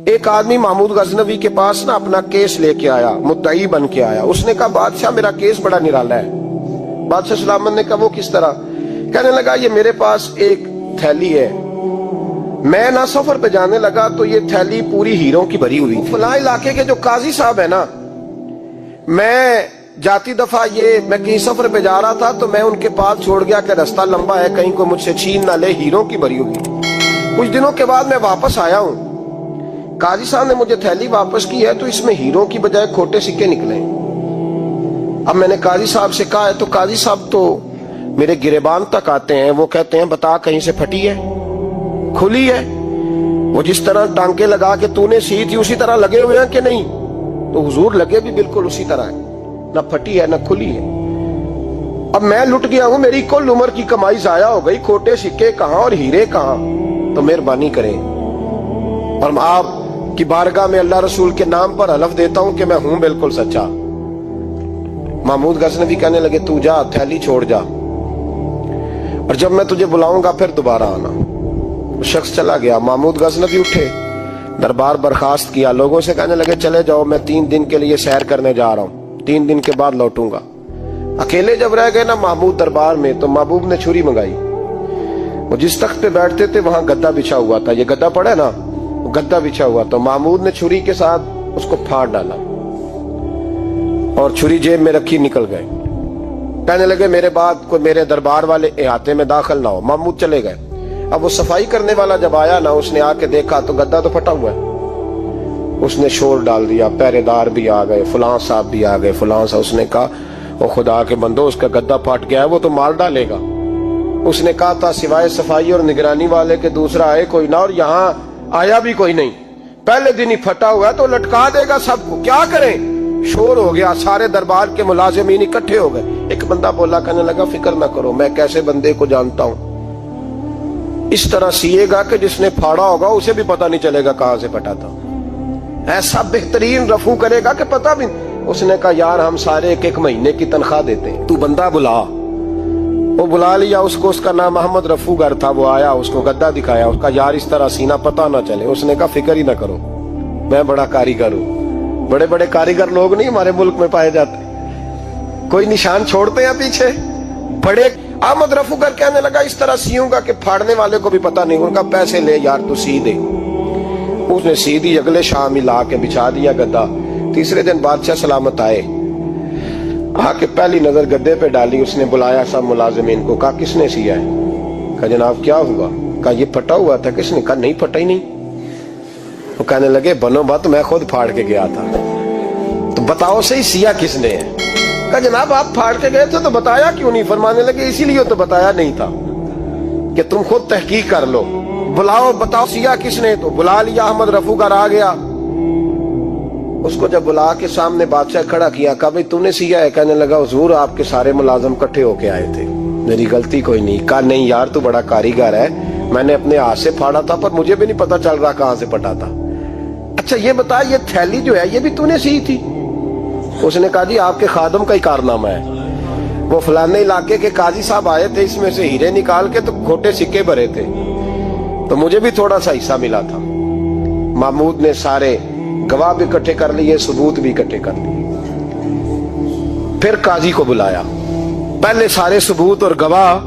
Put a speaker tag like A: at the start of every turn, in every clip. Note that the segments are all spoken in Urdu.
A: ایک آدمی محمود غزنوی کے پاس نا اپنا کیس لے کے آیا، مدعی بن کے آیا۔ اس نے کہا بادشاہ میرا کیس بڑا نرالا ہے۔ بادشاہ سلامت نے کہا وہ کس طرح؟ کہنے لگا یہ میرے پاس ایک تھیلی ہے، میں نہ سفر پہ جانے لگا تو یہ تھیلی پوری ہیروں کی بھری ہوئی، فلاں علاقے کے جو قاضی صاحب ہے نا، میں جاتی دفعہ میں کہیں سفر پہ جا رہا تھا تو میں ان کے پاس چھوڑ گیا کہ رستہ لمبا ہے، کہیں کوئی مجھ سے چھین نہ لے، ہیروں کی بھری ہوئی۔ کچھ دنوں کے بعد میں واپس آیا ہوں، قاضی صاحب نے مجھے تھیلی واپس کی ہے تو اس میں ہیروں کی بجائے کھوٹے سکے نکلے۔ اب میں نے قاضی صاحب سے کہا ہے تو قاضی صاحب تو میرے گریبان تک آتے ہیں، وہ کہتے ہیں بتا کہیں سے پھٹی ہے، کھلی ہے؟ وہ جس طرح ٹانکے لگا کے تو نے سی تھی اسی طرح لگے ہوئے ہیں کہ نہیں؟ تو حضور لگے بھی بالکل اسی طرح ہے، نہ پھٹی ہے نہ کھلی ہے۔ اب میں لٹ گیا ہوں، میری کل عمر کی کمائی ضائع ہو گئی، کھوٹے سکے کہاں اور ہیرے کہاں؟ تو مہربانی کریں اور آپ کی بارگاہ میں اللہ رسول کے نام پر حلف دیتا ہوں کہ میں ہوں بالکل سچا۔ محمود غزنوی کہنے لگے تو جا، تھیلی چھوڑ جا، اور جب میں تجھے بلاؤں گا پھر دوبارہ آنا۔ وہ شخص چلا گیا۔ محمود غزنوی اٹھے، دربار برخاست کیا، لوگوں سے کہنے لگے چلے جاؤ، میں 3 دن کے لیے سیر کرنے جا رہا ہوں، 3 دن کے بعد لوٹوں گا۔ اکیلے جب رہ گئے نا محمود دربار میں تو محبوب نے چھری منگائی۔ وہ جس تخت پہ بیٹھتے تھے وہاں گدا بچھا ہوا تھا، یہ گدا پڑا ہے نا، وہ گدا بچھا ہوا تھا۔ محمود نے چھری کے ساتھ اس کو پھاڑ ڈالا اور چھری جیب میں رکھی نکل گئے۔ کہنے لگے میرے بعد کوئی میرے دربار والے احاطے میں داخل نہ ہو۔ محمود چلے گئے۔ اب وہ صفائی کرنے والا جب آیا نا، اس نے آ کے دیکھا تو گدا تو پھٹا ہوا ہے۔ اس نے شور ڈال دیا، پہرے دار بھی آ گئے، فلاں صاحب بھی آ گئے، فلاں صاحب۔ اس نے کہا وہ خدا کے بندو، اس کا گدا پھٹ گیا ہے، وہ تو مار ڈالے گا۔ اس نے کہا تھا سوائے صفائی اور نگرانی والے کے دوسرا آئے کوئی نہ، اور یہاں آیا بھی کوئی نہیں، پہلے دن ہی پھٹا ہوا ہے تو لٹکا دے گا سب کو، کیا کریں؟ شور ہو گیا، سارے دربار کے ملازمین اکٹھے ہو گئے۔ ایک بندہ بولا، کہنے لگا فکر نہ کرو، میں کیسے بندے کو جانتا ہوں، اس طرح سیے گا کہ جس نے پھاڑا ہوگا اسے بھی پتہ نہیں چلے گا کہاں سے پھٹا تھا، ایسا بہترین رفو کرے گا کہ پتہ بھی۔ اس نے کہا یار ہم سارے 1 مہینے کی تنخواہ دیتے ہیں، تو بندہ بلا۔ وہ بلا لیا اس کو، اس کا نام محمد رفو گر تھا۔ وہ آیا، اس کو گدا دکھایا، اس کا یار اس طرح سینہ پتہ نہ چلے۔ اس نے کہا فکر ہی نہ کرو، میں بڑا کاریگر ہوں۔ بڑے بڑے کاریگر لوگ نہیں ہمارے ملک میں پائے جاتے، کوئی نشان چھوڑتے ہیں پیچھے بڑے۔ احمد رفو گر کہنے لگا اس طرح سیوں گا کہ پھاڑنے والے کو بھی پتہ نہیں۔ ان کا پیسے لے یار تو سی دے۔ اس نے سی دی، اگلے شام ہی لا کے بچھا دیا گدا۔ تیسرے دن بادشاہ سلامت آئے، آ کے پہلی نظر گدے پہ ڈالی۔ اس نے بلایا سب ملازمین کو، کہا کس نے سیا ہے؟ کہا جناب کیا ہوا؟ کہا یہ پھٹا ہوا تھا۔ کس نے؟ کہا نہیں پھٹا ہی نہیں۔ وہ کہنے لگے بنو بات، میں خود پھاڑ کے گیا تھا، تو بتاؤ صحیح سیا کس نے ہے؟ کہا جناب آپ پھاڑ کے گئے تھے تو بتایا کیوں نہیں؟ فرمانے لگے اسی لیے تو بتایا نہیں تھا کہ تم خود تحقیق کر لو، بلاؤ بتاؤ سیا کس نے۔ تو بلا لیا، احمد رفو گر آ گیا۔ اس کو جب بلا کے سامنے بادشاہ کھڑا کیا، کہا بھئی تو نے سیا ہے؟ کہنے لگا حضور آپ کے سارے ملازم کٹھے ہو کے آئے تھے، میری غلطی کوئی نہیں۔ کہا نہیں یار تو بڑا کاریگر ہے، میں نے اپنے ہاتھ سے پھاڑا تھا پر مجھے بھی نہیں پتا چل رہا کہاں سے پھٹا تھا۔ اچھا یہ بتا یہ تھیلی جو ہے یہ بھی تو نے سی تھی؟ اس نے کہا جی آپ کے خادم کا ہی کارنامہ ہے، وہ فلانے علاقے کے قاضی صاحب آئے تھے، اس میں سے ہیرے نکال کے تو کھوٹے سکے بھرے تھے، تو مجھے بھی تھوڑا سا حصہ ملا تھا۔ محمود نے سارے گواہ بھی اکٹھے کر لیے، ثبوت بھی اکٹھے کر لیے۔ پھر قاضی کو بلایا، پہلے سارے ثبوت اور گواہ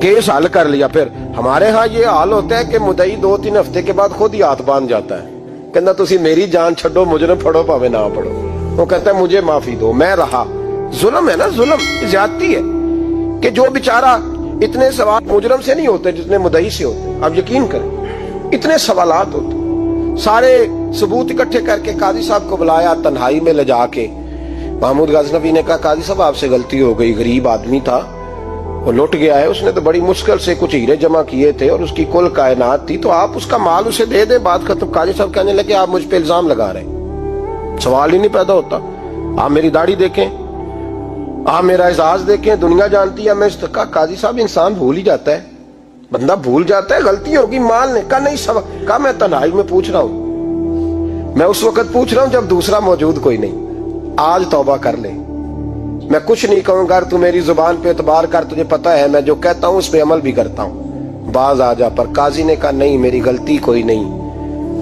A: کیس حل کر لیا۔ پھر ہمارے ہاں یہ حال ہوتا ہے کہ مدعی 2-3 ہفتے کے بعد خود ہی ہاتھ باندھ جاتا ہے، کہنا تسی میری جان چھڈو، مجرم پھڑو پاوے نہ پڑھو۔ وہ کہتا ہے مجھے معافی دو، میں رہا۔ ظلم ہے نا، ظلم زیادتی ہے کہ جو بیچارہ اتنے سوال مجرم سے نہیں ہوتے جتنے مدعی سے ہوتے۔ آپ یقین کریں اتنے سوالات ہوتے۔ سارے ثبوت اکٹھے کر کے قاضی صاحب کو بلایا، تنہائی میں لے جا کے محمود غزنوی نے کہا قاضی صاحب آپ سے غلطی ہو گئی، غریب آدمی تھا، وہ لٹ گیا ہے، اس نے تو بڑی مشکل سے کچھ ہیرے جمع کیے تھے اور اس کی کل کائنات تھی، تو آپ اس کا مال اسے دے دیں، بات ختم۔ قاضی صاحب کہنے لگے آپ مجھ پہ الزام لگا رہے ہیں، سوال ہی نہیں پیدا ہوتا۔ آپ میری داڑھی دیکھیں، آپ میرا اعزاز دیکھیں، دنیا جانتی ہے میں اس کا۔ قاضی صاحب انسان بھول ہی جاتا ہے، بندہ بھول جاتا ہے، غلطی ہوگی، مال نے کہا نہیں سب۔ کہا میں تنہائی میں پوچھ رہا ہوں، میں اس وقت پوچھ رہا ہوں جب دوسرا موجود کوئی نہیں، آج توبہ کر لے، میں کچھ نہیں کہوں گا، تو میری زبان پہ اعتبار کر، تجھے پتہ ہے میں جو کہتا ہوں اس پہ عمل بھی کرتا ہوں، باز آ جا۔ پر قاضی نے کہا نہیں میری غلطی کوئی نہیں،